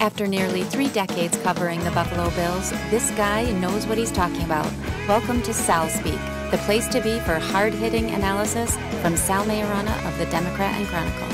After nearly 3 decades covering the Buffalo Bills, this guy knows what he's talking about. Welcome to SalSpeak, the place to be for hard-hitting analysis from Sal Maiorana of the Democrat and Chronicle.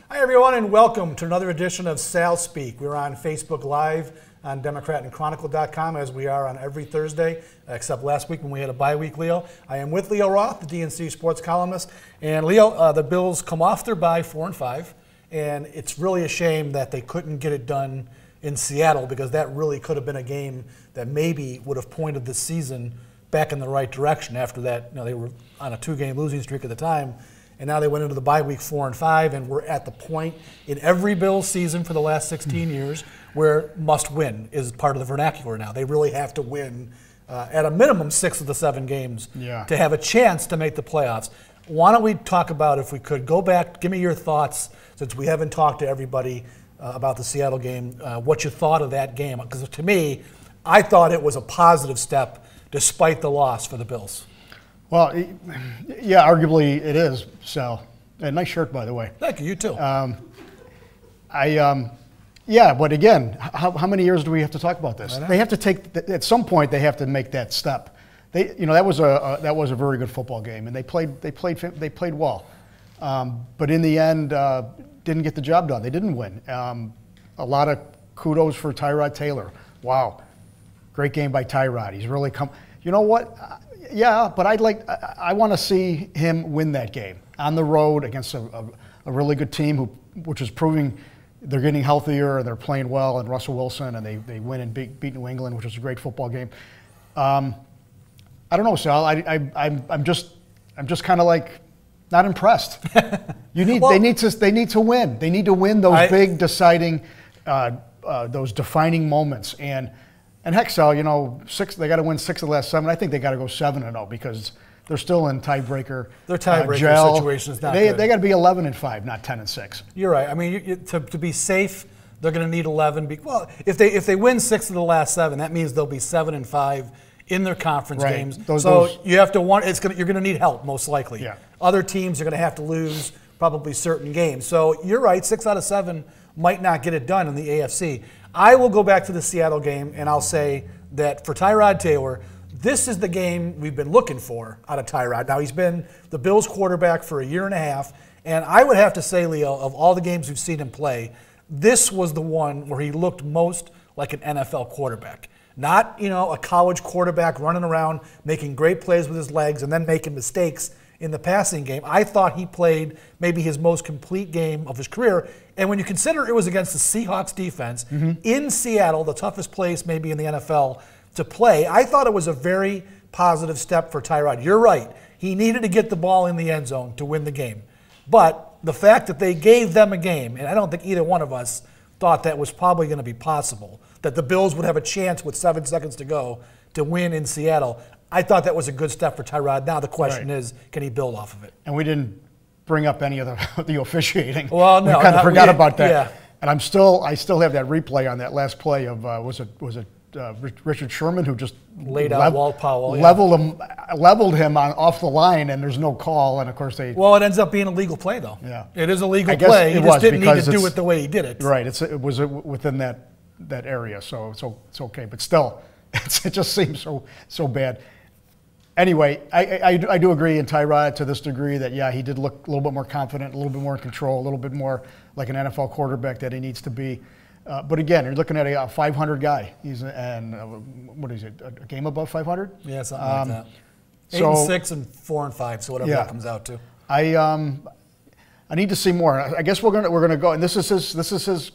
Hi everyone, and welcome to another edition of SalSpeak. We're on Facebook Live on DemocratandChronicle.com, as we are on every Thursday, except last week when we had a bye week, Leo. I am with Leo Roth, the DNC sports columnist. And Leo, the Bills come off their bye 4-5, and it's really a shame that they couldn't get it done in Seattle, because that really could have been a game that maybe would have pointed the season back in the right direction after that. You know, they were on a 2-game losing streak at the time, and now they went into the bye week 4-5, and we're at the point in every Bills season for the last 16 years where must win is part of the vernacular now. They really have to win at a minimum 6 of the 7 games to have a chance to make the playoffs. Why don't we talk about, if we could, go back, give me your thoughts, since we haven't talked to everybody about the Seattle game, what you thought of that game. Because to me, I thought it was a positive step despite the loss for the Bills. Well, yeah, arguably it is, Sal. And nice shirt, by the way. Thank you. You too. Yeah, but again, how many years do we have to talk about this? They have to take, at some point, they have to make that step. That was a very good football game, and they played well. But in the end, didn't get the job done. They didn't win. A lot of kudos for Tyrod Taylor. Wow, great game by Tyrod. He's really come. You know what? Yeah, but I want to see him win that game on the road against a really good team which is proving they're getting healthier and they're playing well, and Russell Wilson, and they win and beat New England, which was a great football game. I don't know, Sal. I'm just kind of like not impressed. They need to win. They need to win those big deciding, those defining moments. And heck, Sal, they got to win 6 of the last 7. I think they got to go 7-0 because they're still in tiebreaker. Their tiebreaker situation is not good. They got to be 11-5, not 10-6. You're right. I mean, to be safe, they're going to need 11. Well, if they win 6 of the last 7, that means they'll be 7-5 in their conference games. You have to you're going to need help, most likely. Yeah. Other teams are going to have to lose probably certain games. So you're right. 6 out of 7 might not get it done in the AFC. I will go back to the Seattle game, and I'll say that for Tyrod Taylor, this is the game we've been looking for out of Tyrod. Now, he's been the Bills quarterback for a year and a half, and I would have to say, Leo, of all the games we've seen him play, this was the one where he looked most like an NFL quarterback. Not, a college quarterback running around, making great plays with his legs and then making mistakes in the passing game. I thought he played maybe his most complete game of his career. And when you consider it was against the Seahawks defense in Seattle, the toughest place maybe in the NFL to play, I thought it was a very positive step for Tyrod. You're right. He needed to get the ball in the end zone to win the game. But the fact that they gave them a game, and I don't think either one of us thought that was probably going to be possible, that the Bills would have a chance with 7 seconds to go to win in Seattle, I thought that was a good step for Tyrod. Now the question is, can he build off of it? And we didn't bring up any of the officiating. Well, no, we kind of forgot about that. Yeah. And I still have that replay on that last play of was it Richard Sherman, who just laid out Walt Powell, leveled him off the line, and there's no call. And of course Well, it ends up being a legal play, though. Yeah, it is a legal play. He just didn't need to do it the way he did it. Right. It was within that area, so it's okay. But still, it just seems so bad. Anyway, I do agree in Tyrod to this degree that he did look a little bit more confident, a little bit more in control, a little bit more like an NFL quarterback that he needs to be. But again, you're looking at a 500 guy. What is it? A game above 500? Yeah, something like that. 8-6 and 4-5. So whatever that comes out to. I need to see more. I guess we're gonna go, and this is his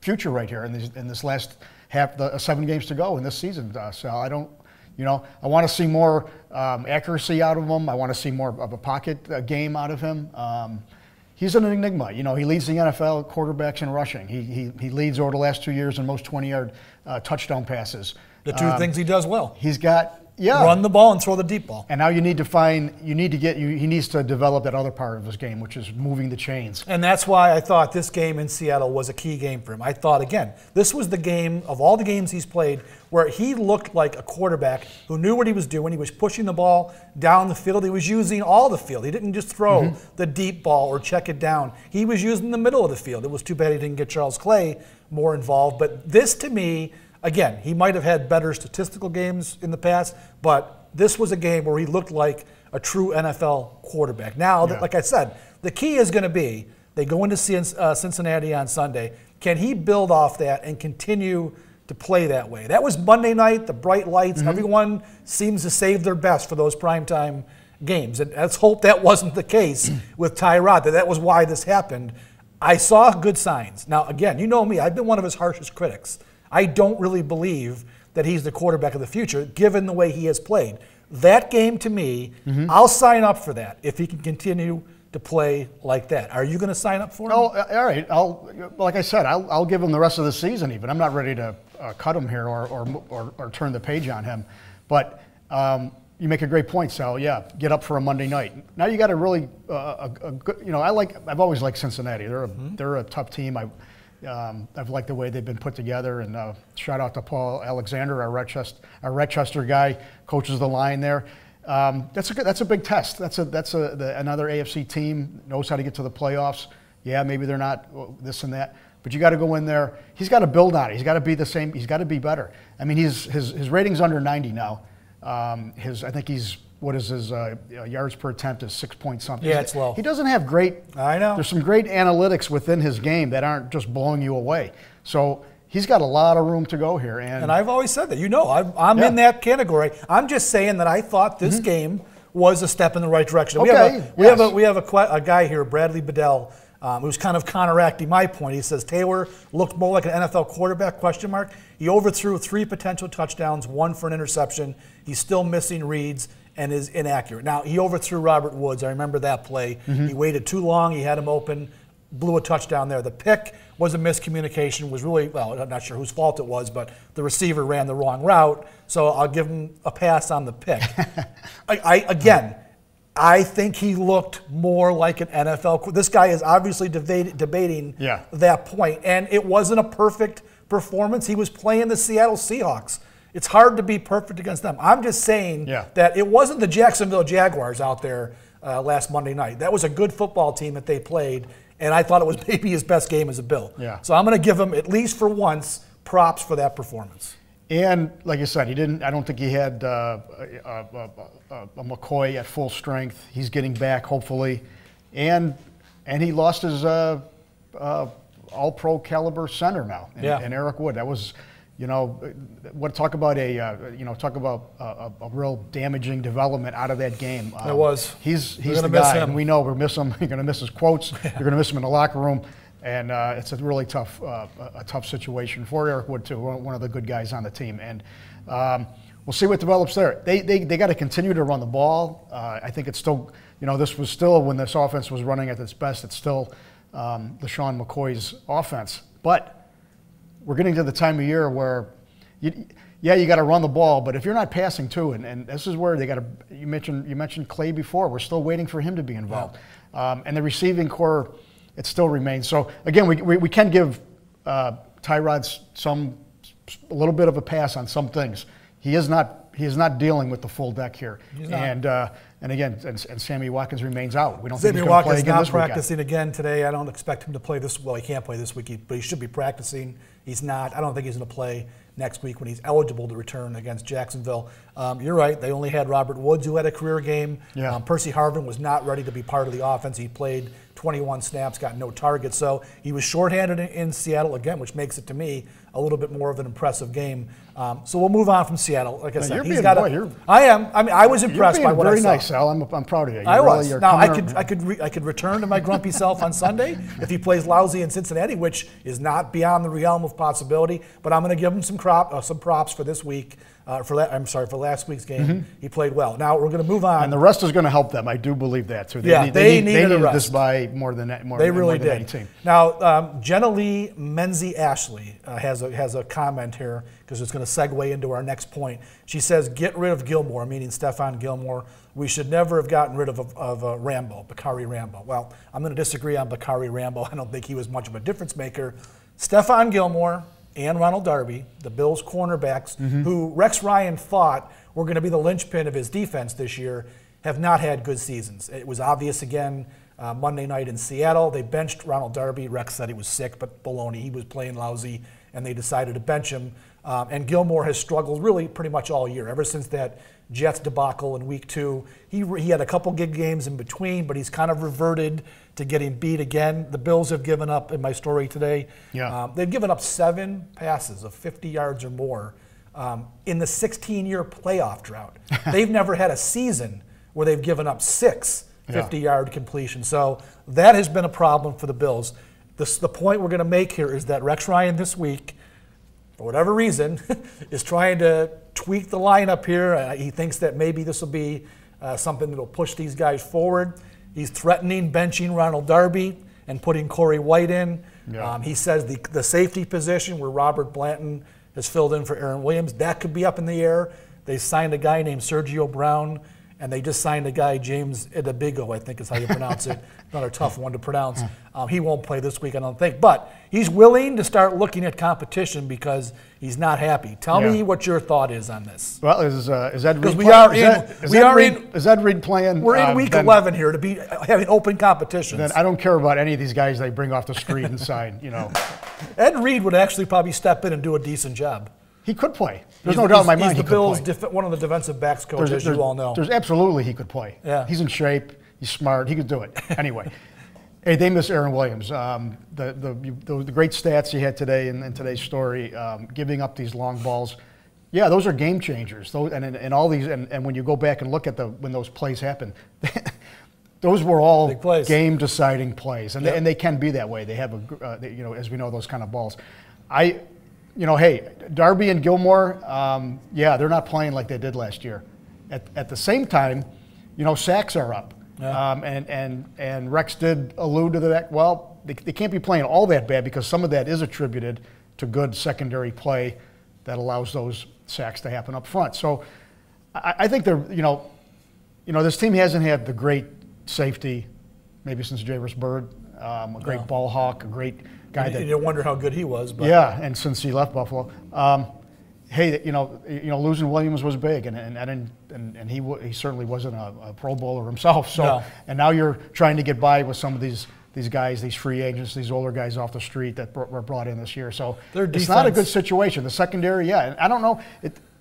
future right here in this last half, the 7 games to go in this season. So I don't. I want to see more accuracy out of him. I want to see more of a pocket game out of him. He's an enigma. He leads the NFL quarterbacks in rushing. He leads over the last 2 years in most 20-yard touchdown passes. The two things he does well. He's got run the ball and throw the deep ball. And now he needs to develop that other part of his game, which is moving the chains. And that's why I thought this game in Seattle was a key game for him. I thought, again, this was the game of all the games he's played where he looked like a quarterback who knew what he was doing. He was pushing the ball down the field. He was using all the field. He didn't just throw the deep ball or check it down. He was using the middle of the field. It was too bad he didn't get Charles Clay more involved. But this, to me, again, he might have had better statistical games in the past, but this was a game where he looked like a true NFL quarterback. Now, like I said, the key is going to be they go into Cincinnati on Sunday. Can he build off that and continue to play that way? That was Monday night, the bright lights. Everyone seems to save their best for those primetime games. And let's hope that wasn't the case with Tyrod, that was why this happened. I saw good signs. Now, again, you know me. I've been one of his harshest critics. I don't really believe that he's the quarterback of the future, given the way he has played. That game, to me, I'll sign up for that if he can continue to play like that. Are you going to sign up for him? Oh, all right. Like I said, I'll give him the rest of the season even. I'm not ready to cut him here or turn the page on him. But you make a great point, Sal. Yeah, get up for a Monday night. Now you got a really a good. I've always liked Cincinnati. They're a tough team. I've liked the way they've been put together, and shout out to Paul Alexander, our Rochester guy, coaches the line there. That's a big test. That's another AFC team, knows how to get to the playoffs. Yeah, maybe they're not this and that, but you got to go in there. He's got to build on it. He's got to be the same. He's got to be better. I mean, his rating's under 90 now. I think his yards per attempt is 6 point something. Yeah, it's low. He doesn't have great. I know. There's some great analytics within his game that aren't just blowing you away. So he's got a lot of room to go here. And I've always said that. I'm in that category. I'm just saying that I thought this game was a step in the right direction. Okay. We have a guy here, Bradley Bedell, who's kind of counteracting my point. He says Taylor looked more like an NFL quarterback, ? He overthrew 3 potential touchdowns, 1 for an interception. He's still missing reads and is inaccurate. Now, he overthrew Robert Woods. I remember that play. He waited too long. He had him open, blew a touchdown there. The pick was a miscommunication, was really, well, I'm not sure whose fault it was, but the receiver ran the wrong route, so I'll give him a pass on the pick. I think he looked more like an NFL. This guy is obviously debating that point, and it wasn't a perfect performance. He was playing the Seattle Seahawks. It's hard to be perfect against them. I'm just saying that it wasn't the Jacksonville Jaguars out there last Monday night. That was a good football team that they played, and I thought it was maybe his best game as a Bill. So I'm going to give him, at least for once, props for that performance. And like I said, I don't think he had a McCoy at full strength. He's getting back, hopefully. And he lost his all-pro caliber center now in Eric Wood. That was, talk about a real damaging development out of that game. It was. He's the guy, and we know we're missing him. You're going to miss his quotes. You're going to miss him in the locker room. And it's a really tough situation for Eric Wood too, one of the good guys on the team. And we'll see what develops there. They got to continue to run the ball. I think it's still, this was still when this offense was running at its best. It's still LaShawn McCoy's offense. But we're getting to the time of year where, you got to run the ball. But if you're not passing too, and this is where they got to. You mentioned Clay before. We're still waiting for him to be involved. And the receiving core. It still remains. So again, we can give Tyrod a little bit of a pass on some things. He is not dealing with the full deck here. And again, Sammy Watkins remains out. We don't think he's going to play again this weekend. Not practicing again today. I don't expect him to play this. Well, he can't play this week, but he should be practicing. He's not. I don't think he's going to play next week when he's eligible to return against Jacksonville. You're right. They only had Robert Woods, who had a career game. Percy Harvin was not ready to be part of the offense. He played 21 snaps, got no targets. So he was shorthanded in Seattle again, which makes it, to me, a little bit more of an impressive game. So we'll move on from Seattle. Like I said, he's got I am. I mean, I was impressed by what I saw. Very nice, Sal. I'm proud of you. I was. Now, I could return to my grumpy self on Sunday if he plays lousy in Cincinnati, which is not beyond the realm of possibility. But I'm going to give him some props for this week. For last week's game, he played well. Now we're going to move on. And the rest is going to help them. I do believe that. So they needed this by more than any team. Now, Jenna Lee Menzie Ashley has a comment here because it's going to segue into our next point. She says, "Get rid of Gilmore," meaning Stephon Gilmore. We should never have gotten rid of Rambo, Bakari Rambo. Well, I'm going to disagree on Bakari Rambo. I don't think he was much of a difference maker. Stephon Gilmore and Ronald Darby, the Bills cornerbacks, who Rex Ryan thought were going to be the linchpin of his defense this year, have not had good seasons. It was obvious again Monday night in Seattle. They benched Ronald Darby. Rex said he was sick, but baloney. He was playing lousy, and they decided to bench him. And Gilmore has struggled really pretty much all year, ever since that Jets debacle in week 2. He had a couple good games in between, but he's kind of reverted to getting beat again. The Bills have given up, in my story today, they've given up 7 passes of 50 yards or more in the 16-year playoff drought. They've never had a season where they've given up 6 50-yard completions. So that has been a problem for the Bills. The point we're going to make here is that Rex Ryan this week, for whatever reason, is trying to tweak the lineup here. He thinks that maybe this will be something that will push these guys forward. He's threatening benching Ronald Darby and putting Corey White in. He says the safety position where Robert Blanton has filled in for Aaron Williams, that could be up in the air. They signed a guy named Sergio Brown, and they just signed a guy, James Idabigo, I think is how you pronounce it. Another tough one to pronounce. He won't play this week, I don't think. But he's willing to start looking at competition because he's not happy. Tell me what your thought is on this. Well, is Ed Reed playing? Is Ed Reed playing? We're in week 11 here to be having open competitions. Then I don't care about any of these guys they bring off the street and sign. Ed Reed would actually probably step in and do a decent job. He could play. There's no doubt in my mind he could play. He's the Bills' one of the defensive backs coach, as you all know. There's absolutely he could play. Yeah. He's in shape. He's smart. He could do it. Anyway, hey, they miss Aaron Williams. The great stats he had today in today's story, giving up these long balls. Yeah, those are game changers. And all these, and when you go back and look at when those plays happen, those were all game-deciding plays, and they can be that way. They have as we know, those kind of balls. Hey, Darby and Gilmore, they're not playing like they did last year. At the same time, sacks are up. And Rex did allude to that. Well, they can't be playing all that bad because some of that is attributed to good secondary play that allows those sacks to happen up front. So I think this team hasn't had the great safety maybe since Jairus Byrd, a great ball hawk, a great guy that you wonder how good he was. But. Yeah, and since he left Buffalo, losing Williams was big, and he certainly wasn't a Pro Bowler himself. So, and now you're trying to get by with some of these guys, these free agents, these older guys off the street that were brought in this year. So it's not a good situation. The secondary, and I don't know.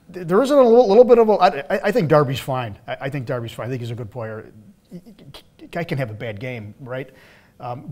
There isn't a little bit of a. I think Darby's fine. I think Darby's fine. I think he's a good player. Guy can have a bad game, right?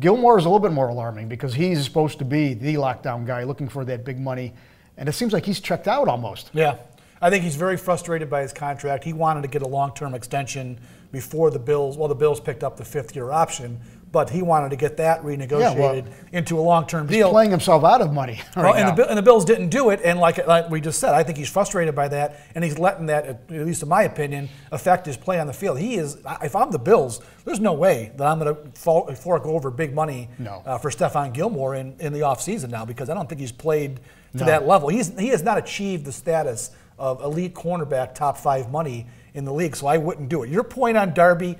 Gilmore is a little bit more alarming because he's supposed to be the lockdown guy looking for that big money, and it seems like he's checked out almost. Yeah, I think he's very frustrated by his contract. He wanted to get a long-term extension before the Bills. Well, the Bills picked up the 5th-year option, but he wanted to get that renegotiated into a long-term deal. He's playing himself out of money and the Bills didn't do it, and like we just said, I think he's frustrated by that, and he's letting that, at least in my opinion, affect his play on the field. He is. If I'm the Bills, there's no way that I'm going to fork over big money for Stephon Gilmore in the offseason now, because I don't think he's played to that level. He has not achieved the status of elite cornerback, top 5 money in the league, so I wouldn't do it. Your point on Darby,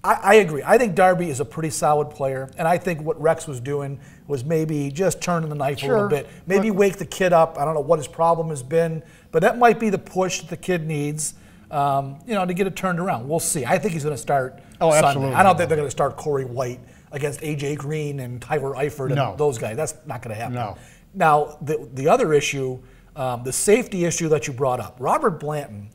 I agree. I think Darby is a pretty solid player, and I think what Rex was doing was maybe just turning the knife a little bit. Maybe wake the kid up. I don't know what his problem has been, but that might be the push that the kid needs, to get it turned around. We'll see. I think he's going to start Sunday. Absolutely. I don't think they're going to start Corey White against A.J. Green and Tyler Eifert and those guys. That's not going to happen. No. Now, the other issue, the safety issue that you brought up, Robert Blanton,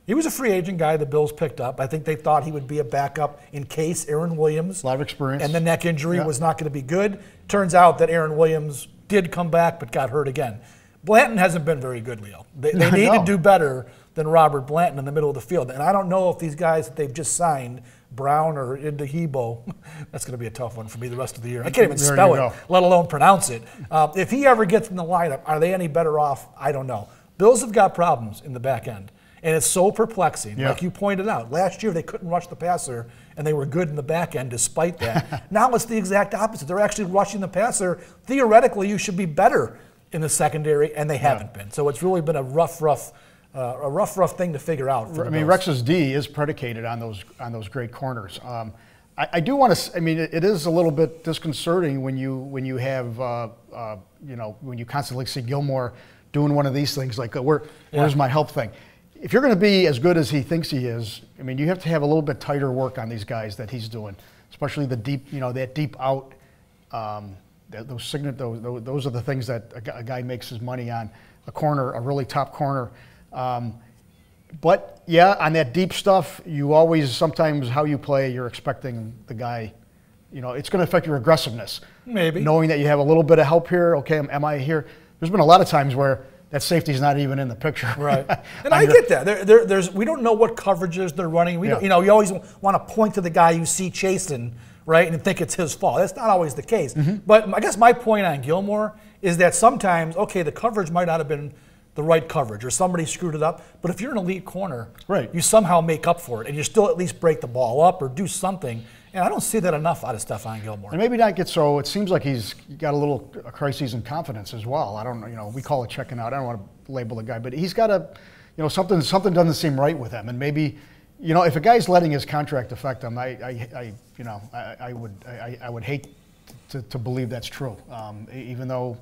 he was a free agent guy the Bills picked up. I think they thought he would be a backup in case Aaron Williams, a lot of experience, and the neck injury was not going to be good. Turns out that Aaron Williams did come back but got hurt again. Blanton hasn't been very good, Leo. They need to do better than Robert Blanton in the middle of the field. And I don't know if these guys that they've just signed, Brown or Idahibo, that's going to be a tough one for me the rest of the year. I can't even spell it, let alone pronounce it. If he ever gets in the lineup, are they any better off? I don't know. Bills have got problems in the back end. And it's so perplexing. Yeah. Like you pointed out, last year they couldn't rush the passer, and they were good in the back end despite that. Now it's the exact opposite. They're actually rushing the passer. Theoretically, you should be better in the secondary, and they haven't been. So it's really been a rough thing to figure out. For I mean, Rex's D is predicated on those great corners. I do want to. I mean, it is a little bit disconcerting when you have when you constantly see Gilmore doing one of these things like where's my help thing. If you're going to be as good as he thinks he is, I mean, you have to have a little bit tighter work on these guys that he's doing, especially the deep, that deep out. Those are the things that a guy makes his money on. A corner, a really top corner. But yeah, on that deep stuff, you always sometimes how you play, you're expecting the guy. It's going to affect your aggressiveness. Maybe knowing that you have a little bit of help here. Okay, am I here? There's been a lot of times where that safety's not even in the picture. Right. And I get that. We don't know what coverages they're running. We don't, you always want to point to the guy you see chasing, right, and think it's his fault. That's not always the case. But I guess my point on Gilmore is that sometimes, okay, the coverage might not have been the right coverage or somebody screwed it up, but if you're an elite corner, right, you somehow make up for it and you still at least break the ball up or do something. And I don't see that enough out of Stephon Gilmore. And maybe not get so. It seems like he's got a crisis in confidence as well. I don't know. We call it checking out. I don't want to label the guy, but he's got something doesn't seem right with him. And maybe, if a guy's letting his contract affect him, I would hate to believe that's true. Even though,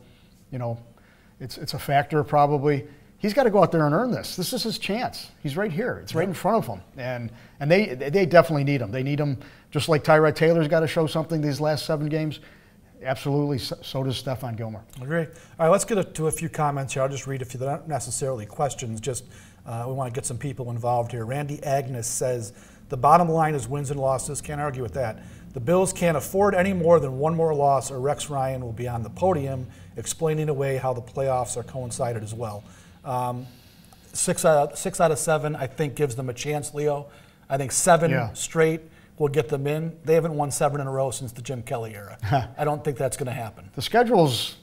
it's a factor probably. He's got to go out there and earn this. This is his chance. He's right here. It's right in front of him. And they definitely need him. They need him just like Tyrod Taylor's got to show something these last 7 games. Absolutely, so does Stephon Gilmore. Agree. All right, let's get to a few comments here. I'll just read a few. They're not necessarily questions, just we want to get some people involved here. Randy Agnes says, the bottom line is wins and losses. Can't argue with that. The Bills can't afford any more than one more loss or Rex Ryan will be on the podium explaining away how the playoffs are coincided as well. 6 out of 7, I think, gives them a chance, Leo. I think 7 straight will get them in. They haven't won 7 in a row since the Jim Kelly era. I don't think that's going to happen. The schedule's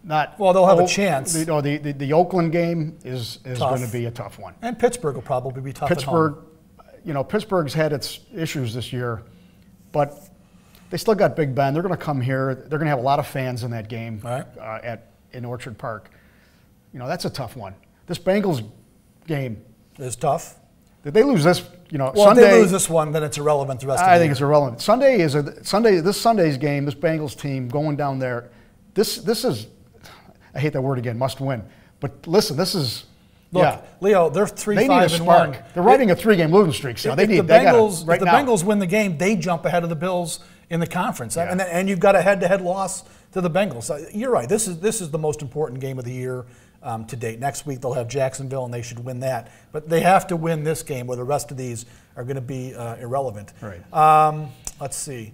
not. Well, they'll have a chance. The Oakland game is going to be a tough one. And Pittsburgh will probably be tough at home. Pittsburgh's had its issues this year, but they still got Big Ben. They're going to come here. They're going to have a lot of fans in that game in Orchard Park. That's a tough one. This Bengals game is tough. Did they lose this? Well, Sunday, if they lose this one, then it's irrelevant the rest of the year. I think it's irrelevant. This Sunday's game, this Bengals team going down there, this is, I hate that word again, must win. But listen, this is, look, Leo, they're 3-5-1. They're riding a 3-game losing streak. So if the Bengals win the game, they jump ahead of the Bills in the conference, and you've got a head-to-head loss to the Bengals. You're right. This is the most important game of the year to date. Next week they'll have Jacksonville, and they should win that. But they have to win this game, where the rest of these are going to be irrelevant. Right. Let's see.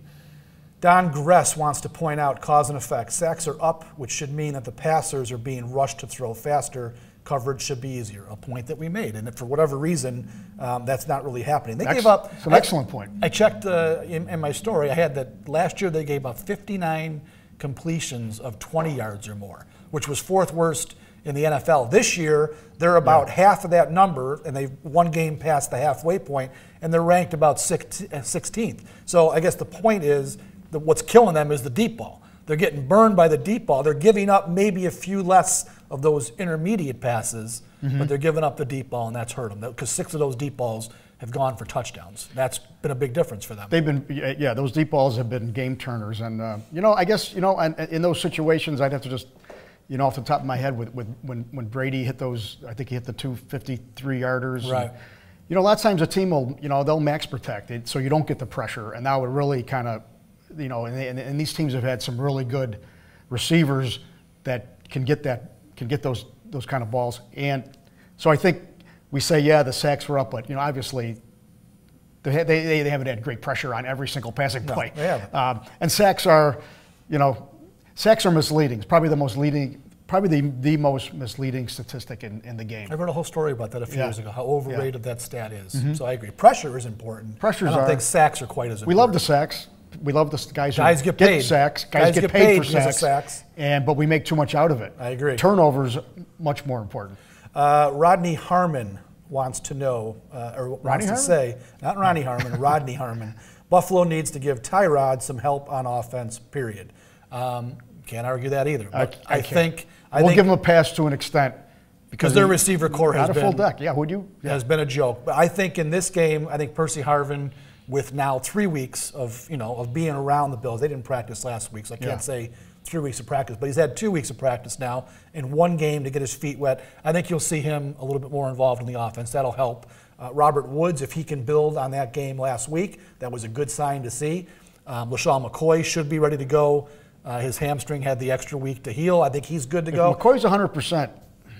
Don Gress wants to point out cause and effect. Sacks are up, which should mean that the passers are being rushed to throw faster. Coverage should be easier, a point that we made. And for whatever reason, that's not really happening. They gave up. It's an excellent point. I checked in my story. I had that last year they gave up 59 completions of 20 yards or more, which was 4th worst in the NFL. This year, they're about half of that number, and they've one game past the halfway point, and they're ranked about 16th. So I guess the point is that what's killing them is the deep ball. They're getting burned by the deep ball. They're giving up maybe a few less of those intermediate passes, but they're giving up the deep ball, and that's hurt them. Because 6 of those deep balls have gone for touchdowns. That's been a big difference for them. They've been, those deep balls have been game turners. And, I guess, and in those situations, I'd have to just, off the top of my head, when Brady hit those, I think he hit the 2 53-yarders. Right. And, a lot of times a team will, they'll max protect it so you don't get the pressure. And that would really kind of, and these teams have had some really good receivers that can get those kind of balls. And so I think we say, the sacks were up, but, obviously they haven't had great pressure on every single passing play. They haven't. And sacks are misleading. It's probably the most misleading statistic in the game. I wrote a whole story about that a few years ago, how overrated that stat is. So I agree. Pressure is important. I don't think sacks are quite as important. We love the sacks. We love the guys get paid. Sacks. Guys get paid for sacks. But we make too much out of it. I agree. Turnovers much more important. Rodney Harmon wants to know, or wants to say, not Ronnie Harmon, Rodney Harmon. Buffalo needs to give Tyrod some help on offense, period. Can't argue that either. But I think we'll give him a pass to an extent. Because their receiver core has been, full deck. Yeah, would you? Yeah. Has been a joke. But I think in this game, I think Percy Harvin, with now 3 weeks of being around the Bills, they didn't practice last week, so I can't say 3 weeks of practice, but he's had 2 weeks of practice now in one game to get his feet wet. I think you'll see him a little bit more involved in the offense. That'll help. Robert Woods, if he can build on that game last week, that was a good sign to see. LaShawn McCoy should be ready to go. His hamstring had the extra week to heal. I think he's good to go. McCoy's 100%.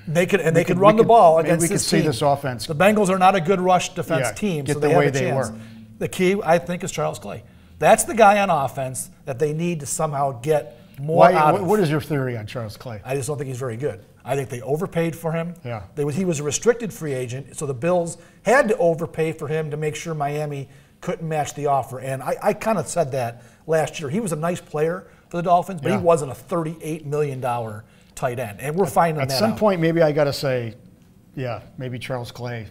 They could run the ball against this team. We could see this offense. The Bengals are not a good rush defense team, get so the they way have a they chance. were. The key, I think, is Charles Clay. That's the guy on offense that they need to somehow get more out of. What is your theory on Charles Clay? I just don't think he's very good. I think they overpaid for him. Yeah. He was a restricted free agent, so the Bills had to overpay for him to make sure Miami couldn't match the offer. And I kind of said that last year. He was a nice player for the Dolphins, but he wasn't a $38 million tight end. And we're finding that out. At some point, maybe I got to say, maybe Charles Clay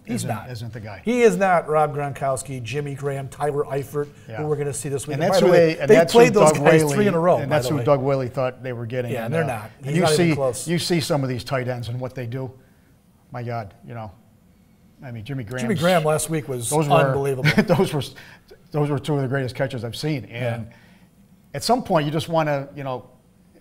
isn't the guy. He is not Rob Gronkowski, Jimmy Graham, Tyler Eifert, who we're going to see this week. And that's who they played those guys 3 in a row. And that's who Doug Whaley thought they were getting. Yeah, and they're not. And you see some of these tight ends and what they do. My God, I mean, Jimmy Graham last week was unbelievable. Those were two of the greatest catches I've seen. And at some point, you just want to,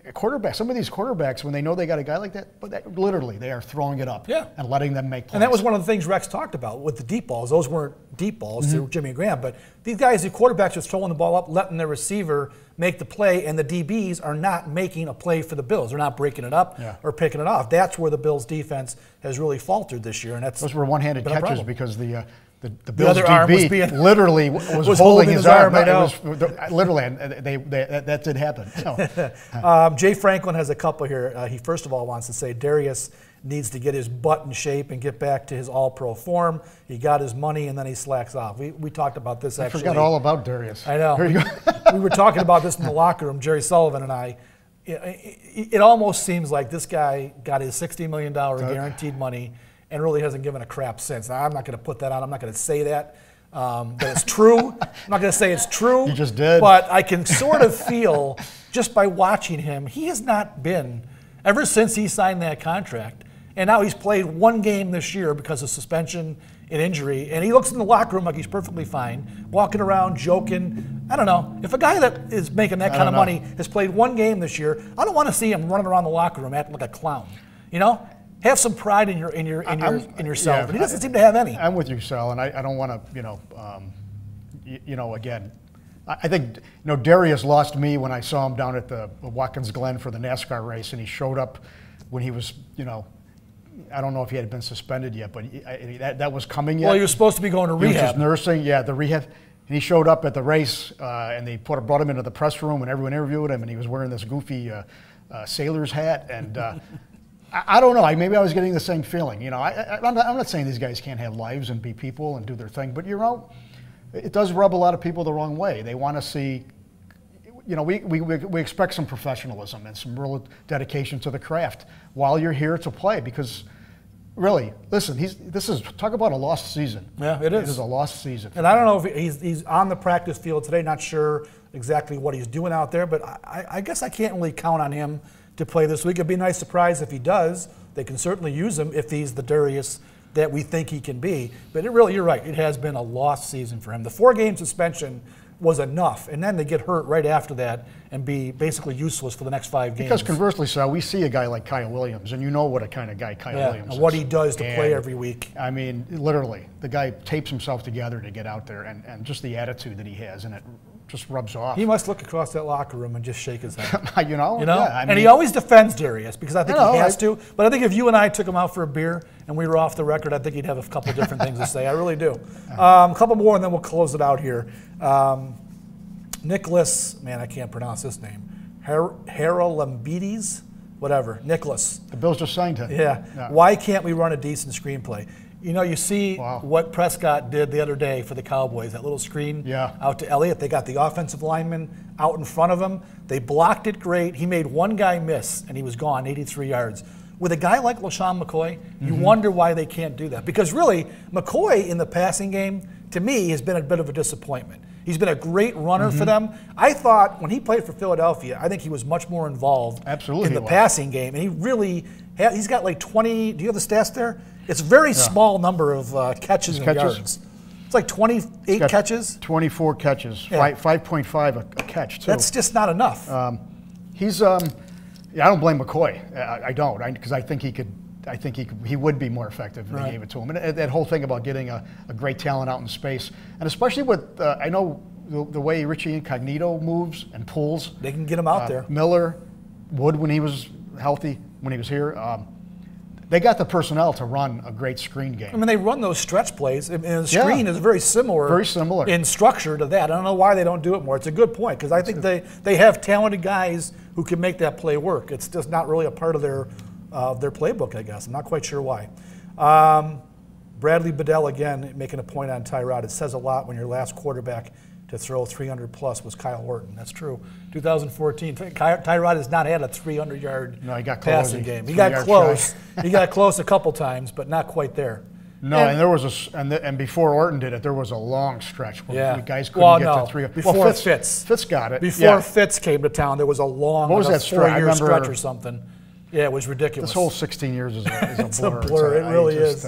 a quarterback. Some of these quarterbacks, when they know they got a guy like that, literally they are throwing it up and letting them make plays. And that was one of the things Rex talked about with the deep balls. Those weren't deep balls to Jimmy Graham, but these guys, the quarterbacks, just throwing the ball up, letting their receiver make the play, and the DBs are not making a play for the Bills. They're not breaking it up or picking it off. That's where the Bills' defense has really faltered this year, and those were one-handed catches because the Bills' other DB arm literally was holding his arm. Literally, and that did happen. So. Jay Franklin has a couple here. He first of all wants to say Darius needs to get his butt in shape and get back to his all-pro form. He got his money and then he slacks off. We talked about this actually. I forgot all about Darius. I know. We were talking about this in the locker room, Jerry Sullivan and I. It almost seems like this guy got his $60 million guaranteed money and really hasn't given a crap since. Now, I'm not going to put that on. I'm not going to say that it's true. I'm not going to say it's true. You just did. But I can sort of feel, just by watching him, he has not been, ever since he signed that contract, and now he's played one game this year because of suspension and injury, and he looks in the locker room like he's perfectly fine, walking around, joking. I don't know. If a guy that is making that kind of money has played one game this year, I don't want to see him running around the locker room acting like a clown. Have some pride in yourself. And he doesn't seem to have any. I'm with you, Sal, and I don't want to, again, I think, Darius lost me when I saw him down at the Watkins Glen for the NASCAR race, and he showed up when he was, I don't know if he had been suspended yet, but that was coming yet. Well, he was supposed to be going to rehab. He was just nursing, the rehab. And he showed up at the race, and they brought him into the press room, and everyone interviewed him, and he was wearing this goofy sailor's hat, and I don't know. Maybe I was getting the same feeling. I'm not saying these guys can't have lives and be people and do their thing, but it does rub a lot of people the wrong way. They want to see, we expect some professionalism and some real dedication to the craft while you're here to play. Because, really, listen, talk about a lost season. Yeah, it is. It is a lost season. And I don't know if he's on the practice field today. Not sure exactly what he's doing out there, but I guess I can't really count on him to play this week. It'd be a nice surprise if he does. They can certainly use him if he's the Darius that we think he can be. But you're right. It has been a lost season for him. The 4-game suspension was enough, and then they get hurt right after that and be basically useless for the next 5 games. Because conversely, Sal, we see a guy like Kyle Williams, and you know what a kind of guy Kyle Williams is. And what he does to play every week. I mean, literally, the guy tapes himself together to get out there, and just the attitude that he has, and it just rubs off. He must look across that locker room and just shake his head. Yeah, and he always defends Darius because I think he has to. But I think if you and I took him out for a beer and we were off the record, I think he'd have a couple different things to say. I really do. A couple more, and then we'll close it out here. Nicholas, man, I can't pronounce his name. Haralambides, whatever. Nicholas. The Bills just signed him. Yeah. Why can't we run a decent screenplay? You see what Prescott did the other day for the Cowboys, that little screen out to Elliott. They got the offensive lineman out in front of him. They blocked it great. He made one guy miss, and he was gone, 83 yards. With a guy like LaShawn McCoy, you wonder why they can't do that. Because really, McCoy in the passing game, to me, has been a bit of a disappointment. He's been a great runner for them. I thought when he played for Philadelphia, I think he was much more involved in the passing game. And he really, he's got like 20, do you have the stats there? It's a very small number of catches and yards. It's like 28 catches. 24 catches, 5.5 a catch, too. That's just not enough. I don't blame McCoy. I don't, because I think he would be more effective if they gave it to him. And that whole thing about getting a great talent out in space, and especially with, I know the way Richie Incognito moves and pulls. They can get him out there. Miller, Wood when he was healthy, when he was here. They got the personnel to run a great screen game. I mean, they run those stretch plays, and the screen is very similar in structure to that. I don't know why they don't do it more. It's a good point, because I think they have talented guys who can make that play work. It's just not really a part of their playbook, I guess. I'm not quite sure why. Bradley Bedell, again, making a point on Tyrod. It says a lot when your last quarterback to throw 300-plus was Kyle Orton. That's true. 2014, Tyrod has not had a 300-yard passing game. He got close. He got close a couple times, but not quite there. No, and there was and before Orton did it, there was a long stretch where guys couldn't get to 300. Before Fitz got it. Before Fitz came to town, there was a long, what was that 4-year stretch or something. Yeah, it was ridiculous. This whole 16 years is a blur. It's a blur. It really is.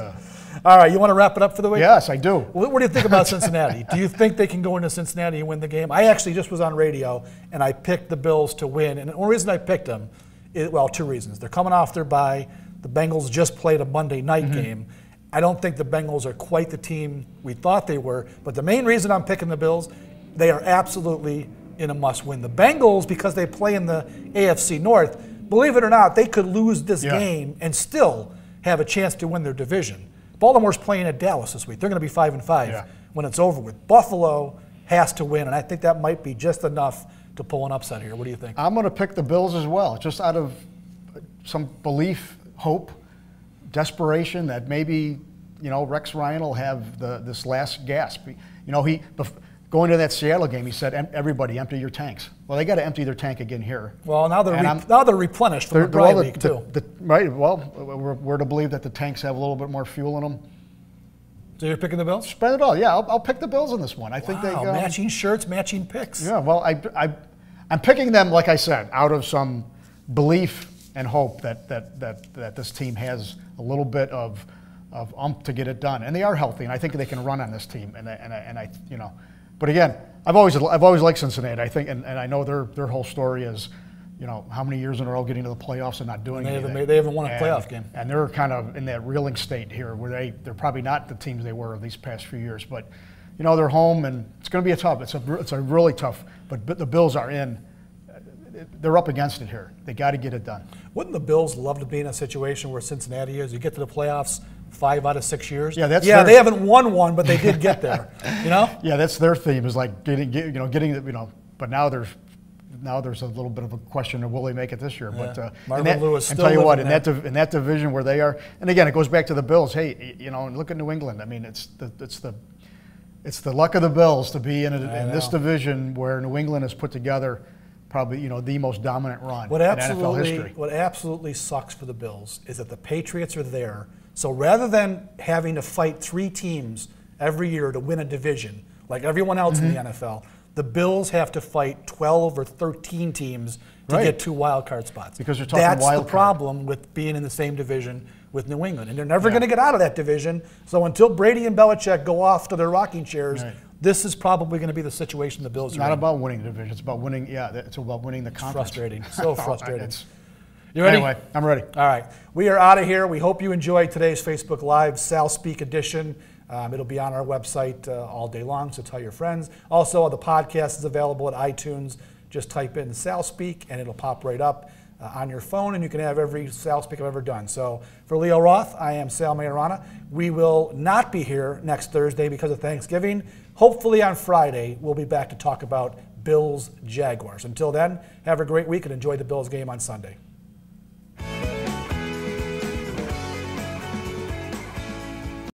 All right, you want to wrap it up for the week? Yes, I do. What do you think about Cincinnati? Do you think they can go into Cincinnati and win the game? I actually just was on radio, and I picked the Bills to win. And the only reason I picked them, two reasons. They're coming off their bye. The Bengals just played a Monday night game. I don't think the Bengals are quite the team we thought they were. But the main reason I'm picking the Bills, they are absolutely in a must-win. The Bengals, because they play in the AFC North, believe it or not, they could lose this game and still have a chance to win their division. Baltimore's playing at Dallas this week. They're going to be 5-5 when it's over with. Buffalo has to win, and I think that might be just enough to pull an upset here. What do you think? I'm going to pick the Bills as well, just out of some belief, hope, desperation that maybe, Rex Ryan will have this last gasp. Going to that Seattle game, he said, "Everybody, empty your tanks." Well, they got to empty their tank again here. Well, now they're replenished from the bye week too. Right. Well, we're to believe that the tanks have a little bit more fuel in them. So you're picking the Bills? Spend it all. Yeah, I'll pick the Bills in this one. I think they matching shirts, matching picks. Yeah. Well, I'm picking them, like I said, out of some belief and hope that this team has a little bit of to get it done, and they are healthy, and I think they can run on this team, and I. But again, I've always liked Cincinnati. I think, and I know their whole story is, how many years in a row getting to the playoffs and not doing anything. They haven't won a playoff game. And they're kind of in that reeling state here, where they're probably not the teams they were these past few years. But they're home, and it's going to be it's a really tough. But the Bills are in. They're up against it here. They got to get it done. Wouldn't the Bills love to be in a situation where Cincinnati is? You get to the playoffs 5 out of 6 years. Yeah, they haven't won one, but they did get there. Yeah, that's their theme, is like getting But now there's a little bit of a question of will they make it this year. Yeah. But Marvin Lewis and still tell you what, in that division where they are, and again, it goes back to the Bills. Hey, look at New England. I mean, it's the luck of the Bills to be in this division where New England has put together probably the most dominant run in NFL history. What absolutely sucks for the Bills is that the Patriots are there. So rather than having to fight 3 teams every year to win a division, like everyone else in the NFL, the Bills have to fight 12 or 13 teams to get 2 wild card spots. Because you're talking wild card. That's the problem with being in the same division with New England. And they're never going to get out of that division. So until Brady and Belichick go off to their rocking chairs, this is probably going to be the situation the Bills are in. It's not about winning the division. It's about winning. Yeah, it's about winning the conference. Frustrating. So frustrating. You ready? Anyway, I'm ready. All right. We are out of here. We hope you enjoyed today's Facebook Live SalSpeak edition. It'll be on our website all day long, so tell your friends. Also, the podcast is available at iTunes. Just type in SalSpeak, and it'll pop right up on your phone, and you can have every SalSpeak I've ever done. So for Leo Roth, I am Sal Maiorana. We will not be here next Thursday because of Thanksgiving. Hopefully on Friday, we'll be back to talk about Bills-Jaguars. Until then, have a great week and enjoy the Bills game on Sunday.